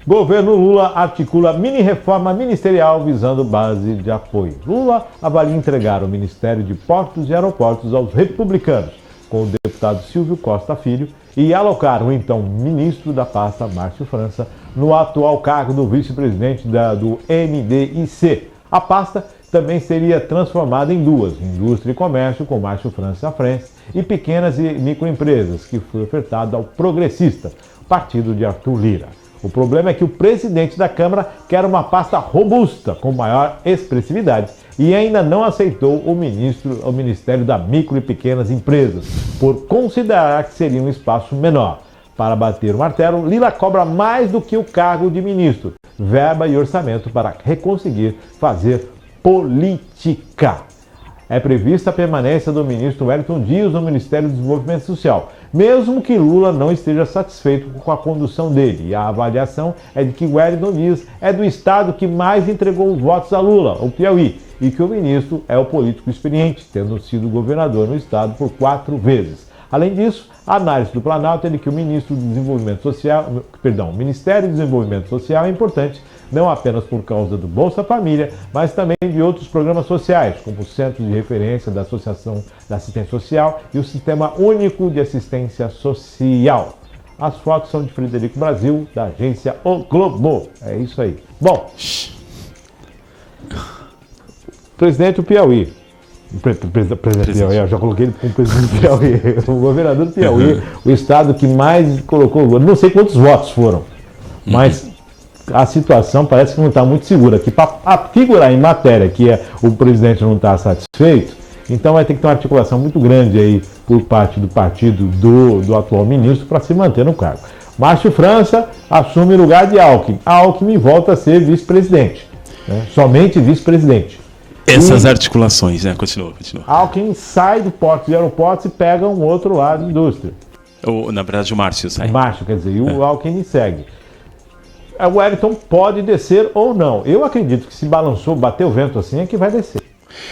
Governo Lula articula mini-reforma ministerial visando base de apoio. Lula avalia entregar o Ministério de Portos e Aeroportos aos republicanos, com o deputado Silvio Costa Filho, e alocar o então ministro da pasta, Márcio França, no atual cargo do vice-presidente do NDIC. A pasta também seria transformada em duas: Indústria e Comércio, com Márcio França à frente, e Pequenas e Microempresas, que foi ofertado ao Progressista, partido de Arthur Lira. O problema é que o presidente da Câmara quer uma pasta robusta, com maior expressividade, e ainda não aceitou o Ministério da Micro e Pequenas Empresas, por considerar que seria um espaço menor. Para bater o martelo, Lula cobra mais do que o cargo de ministro, verba e orçamento para conseguir fazer política. É prevista a permanência do ministro Wellington Dias no Ministério do Desenvolvimento Social, mesmo que Lula não esteja satisfeito com a condução dele. E a avaliação é de que Wellington Dias é do estado que mais entregou votos a Lula, o Piauí, e que o ministro é o político experiente, tendo sido governador no estado por 4 vezes. Além disso, a análise do Planalto é de que o Ministério do Desenvolvimento Social é importante, não apenas por causa do Bolsa Família, mas também de outros programas sociais, como o Centro de Referência da Associação da Assistência Social e o Sistema Único de Assistência Social. As fotos são de Frederico Brasil, da agência O Globo. É isso aí. Bom, presidente do Piauí. Presidente Piauí, eu já coloquei ele como presidente do Piauí. O governador do Piauí, o estado que mais colocou, não sei quantos votos foram, mas a situação parece que não está muito segura. Que para figurar em matéria que o presidente não está satisfeito, então vai ter que ter uma articulação muito grande aí por parte do partido do atual ministro para se manter no cargo. Márcio França assume o lugar de Alckmin. Alckmin volta a ser vice-presidente, né? Somente vice-presidente. Essas articulações, né? Continua. Alckmin sai do Portos e Aeroportos e pega um outro lado de indústria. Na verdade, o Márcio sai. Márcio, quer dizer, e o Alckmin segue. O Wellington pode descer ou não. Eu acredito que se balançou, bateu o vento assim, é que vai descer.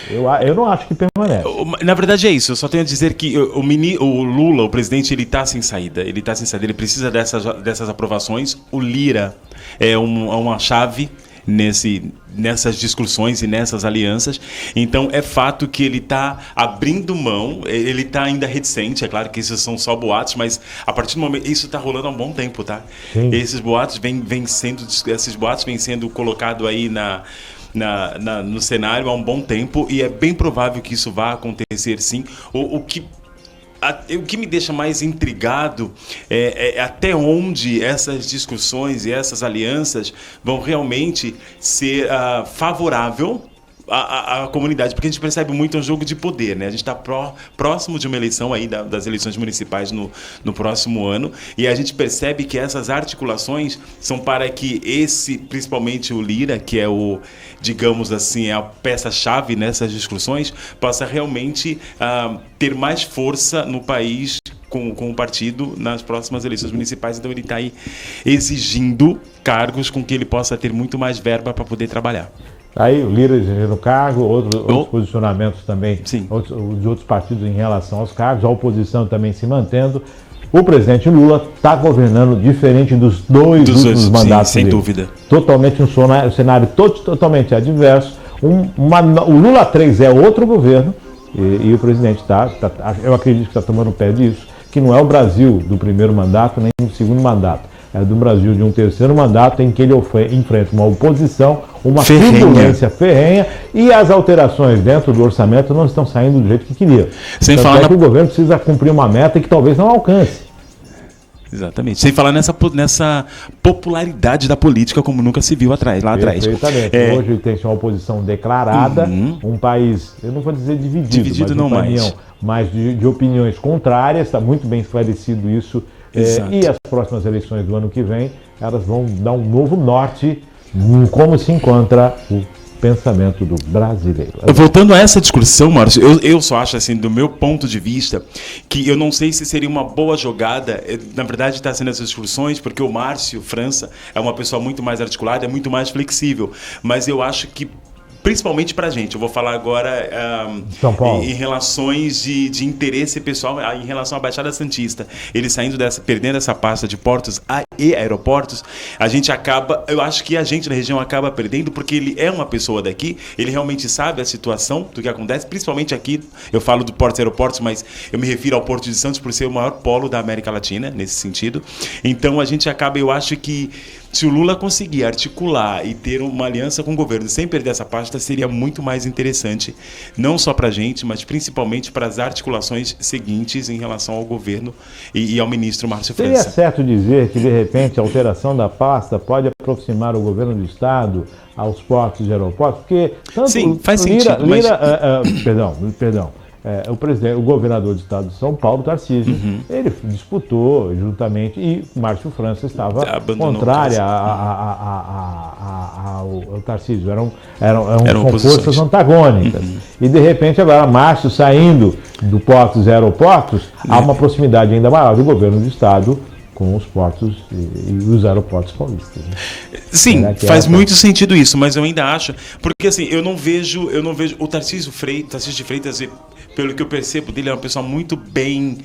Eu não acho que permanece. Na verdade é isso, eu só tenho a dizer que o Lula, o presidente, ele está sem saída. Ele ele precisa dessas aprovações. O Lira é uma chave nessas discussões e nessas alianças. Então é fato que ele está abrindo mão, ele está ainda reticente. É claro que isso são só boatos, mas a partir do momento, isso está rolando há um bom tempo, tá? Sim. Esses boatos vêm sendo colocados aí no cenário há um bom tempo, e é bem provável que isso vá acontecer sim. O que me deixa mais intrigado é até onde essas discussões e essas alianças vão realmente ser favorável à comunidade, porque a gente percebe muito um jogo de poder, né? A gente está próximo de uma eleição aí, das eleições municipais no próximo ano, e a gente percebe que essas articulações são para que principalmente o Lira, que é digamos assim, a peça-chave nessas discussões, possa realmente ter mais força no país com o partido nas próximas eleições municipais. Então ele está aí exigindo cargos com que ele possa ter muito mais verba para poder trabalhar. Aí o Lira exigindo cargo, outros posicionamentos também de outros partidos em relação aos cargos, a oposição também se mantendo. O presidente Lula está governando diferente dos dois últimos mandatos sem dele. Dúvida. Totalmente um cenário totalmente adverso. O Lula 3 é outro governo e o presidente eu acredito que está tomando pé disso, que não é o Brasil do primeiro mandato nem do segundo mandato. É do Brasil de um terceiro mandato em que ele enfrenta uma oposição, uma turbulência ferrenha, e as alterações dentro do orçamento não estão saindo do jeito que queria. Sem falar que o governo precisa cumprir uma meta que talvez não alcance. Exatamente. Sem falar nessa popularidade da política como nunca se viu lá atrás. Perfeitamente. Hoje tem uma oposição declarada, um país, eu não vou dizer dividido mas de opiniões contrárias, está muito bem esclarecido isso. E as próximas eleições do ano que vem, elas vão dar um novo norte como se encontra o pensamento do brasileiro. Voltando a essa discussão, Márcio, eu só acho, assim, do meu ponto de vista, que eu não sei se seria uma boa jogada, na verdade está sendo essas discussões, porque o Márcio França é uma pessoa muito mais articulada, é muito mais flexível, mas eu acho que principalmente para a gente, eu vou falar agora em relações de interesse pessoal, em relação à Baixada Santista, ele perdendo essa pasta de portos e aeroportos, eu acho que a gente na região acaba perdendo, porque ele é uma pessoa daqui, ele realmente sabe a situação do que acontece, principalmente aqui, eu falo do portos e aeroportos, mas eu me refiro ao Porto de Santos por ser o maior polo da América Latina, nesse sentido. Então a gente acaba, eu acho que se o Lula conseguir articular e ter uma aliança com o governo sem perder essa pasta, seria muito mais interessante, não só para a gente, mas principalmente para as articulações seguintes em relação ao governo e ao ministro Márcio França. Seria certo dizer que, de repente, a alteração da pasta pode aproximar o governo do Estado aos portos e aeroportos? Porque tanto sim, faz sentido, o governador do estado de São Paulo, Tarcísio, ele disputou juntamente, e Márcio França estava contrária ao Tarcísio. São forças antagônicas. E, de repente, agora, Márcio saindo do portos e aeroportos, há uma proximidade ainda maior do governo do estado com os portos e os aeroportos paulistas. Né? Sim, faz muito sentido isso, mas eu ainda acho, porque assim, eu não vejo o Tarcísio de Freitas, pelo que eu percebo dele, é uma pessoa muito bem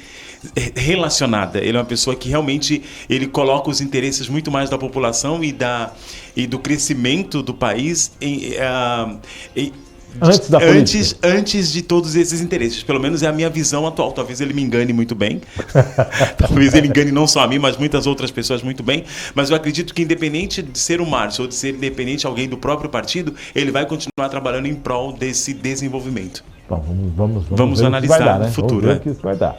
relacionada. Ele é uma pessoa que realmente ele coloca os interesses muito mais da população e do crescimento do país antes de todos esses interesses. Pelo menos é a minha visão atual. Talvez ele me engane muito bem. Talvez ele engane não só a mim, mas muitas outras pessoas muito bem. Mas eu acredito que, independente de ser o Márcio ou de ser independente de alguém do próprio partido, ele vai continuar trabalhando em prol desse desenvolvimento. Bom, vamos analisar no futuro. Vamos ver o que isso vai dar.